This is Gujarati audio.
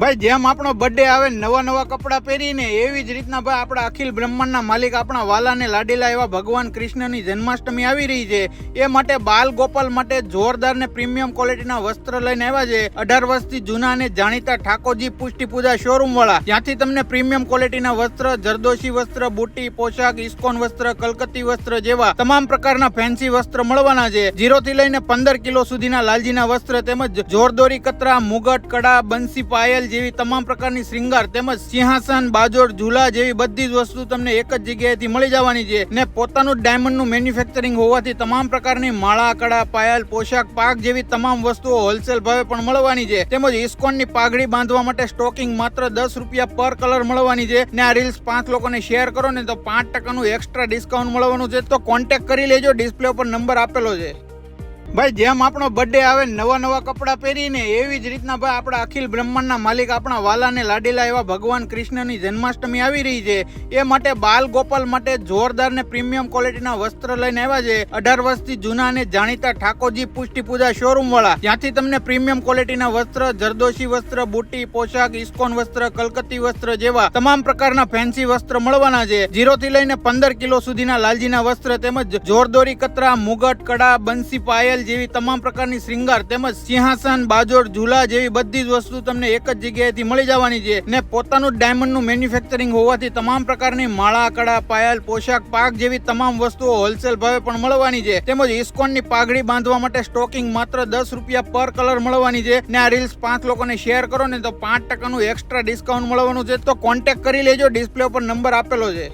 ભાઈ જેમ આપણો બર્થડે આવે નવા નવા કપડાં પહેરીને એવી જ રીતના ભાઈ આપણા અખિલ બ્રહ્માંડના માલિક આપણા વાલાને લાડીલા એવા ભગવાન કૃષ્ણની જન્માષ્ટમી આવી રહી છે. એ માટે બાલ ગોપાલ માટે જોરદાર ને પ્રીમિયમ ક્વોલિટીના વસ્ત્ર લઈને આવ્યા છે. 18 વર્ષથી જૂના અને જાણીતા ઠાકોરજી પુષ્ટિ પૂજા શોરૂમ વાળા. ત્યાંથી તમને પ્રીમિયમ ક્વોલિટીના વસ્ત્ર, જરદોશી વસ્ત્ર, બુટ્ટી, પોશાક, ઇસ્કોન વસ્ત્ર, કલકત્તી વસ્ત્ર જેવા તમામ પ્રકારના ફેન્સી વસ્ત્ર મળવાના છે. 0 થી લઈને 15 કિલો સુધીના લાલજીના વસ્ત્ર તેમજ જોરદોરી કતરા, મુગટ, કડા, બંસી, પાયલ જેવી તમામ પ્રકારની શ્રૃંગાર તેમજ સિંહાસન, બાજોડ, ઝૂલા જેવી બધી જ વસ્તુ તમને એક જ જગ્યાએથી મળી જવાની છે. ને પોતાનું ડાયમંડનું મેન્યુફેક્ચરિંગ હોવાથી તમામ પ્રકારની માળા, કડા, પાયલ, પોશાક, પાક જેવી તમામ વસ્તુઓ હોલસેલ ભાવે પણ મળવાની છે. તેમજ ઇસ્કોનની પાઘડી બાંધવા માટે સ્ટોકિંગ માત્ર 10 રૂપિયા પર કલર મળવાની છે. ને આ રીલ્સ 5 લોકોને શેર કરો ને તો 5% એક્સ્ટ્રા ડિસ્કાઉન્ટ મળવાનું છે. તો કોન્ટેક્ટ કરી લેજો, ડિસ્પ્લે ઉપર નંબર આપેલો છે. ભાઈ જેમ આપણો બર્થડે આવે નવા નવા કપડાં પહેરીને એવી જ રીતના ભાઈ આપણા અખિલ બ્રહ્માંડના માલિક આપણા વાલાને લાડીલા એવા ભગવાન કૃષ્ણની જન્માષ્ટમી આવી રહી છે. એ માટે બાલ ગોપાલ માટે જોરદાર ને પ્રીમિયમ ક્વોલિટીના વસ્ત્ર લઈને આવ્યા છે. 18 વર્ષથી જૂના અને જાણીતા ઠાકોરજી પુષ્ટિ પૂજા શોરૂમ વાળા. ત્યાંથી તમને પ્રીમિયમ ક્વોલિટીના વસ્ત્ર, જરદોશી વસ્ત્ર, બુટ્ટી, પોશાક, ઇસ્કોન વસ્ત્ર, કલકત્તી વસ્ત્ર જેવા તમામ પ્રકારના ફેન્સી વસ્ત્ર મળવાના છે. 0 થી લઈને 15 કિલો સુધીના લાલજીના વસ્ત્ર તેમજ જોરદોરી કતરા, મુગટ, કડા, બંસી, પાયલ જેવી તમામ પ્રકારની શ્રૃંગાર તેમજ સિંહાસન, બાજોડ, ઝૂલા જેવી બધી જ વસ્તુ તમને એક જ જગ્યાએથી મળી જવાની છે. ને પોતાનું ડાયમંડનું મેન્યુફેક્ચરિંગ હોવાથી તમામ પ્રકારની માળા, કડા, પાયલ, પોશાક, પાક જેવી તમામ વસ્તુઓ હોલસેલ ભાવે પણ મળવાની છે. તેમજ ઇસ્કોનની પાઘડી બાંધવા માટે સ્ટોકિંગ માત્ર 10 રૂપિયા પર કલર મળવાની છે. ને આ રીલ્સ 5 લોકોને શેર કરો ને તો 5% એક્સ્ટ્રા ડિસ્કાઉન્ટ મળવાનું છે. તો કોન્ટેક્ટ કરી લેજો, ડિસ્પ્લે ઉપર નંબર આપેલો છે.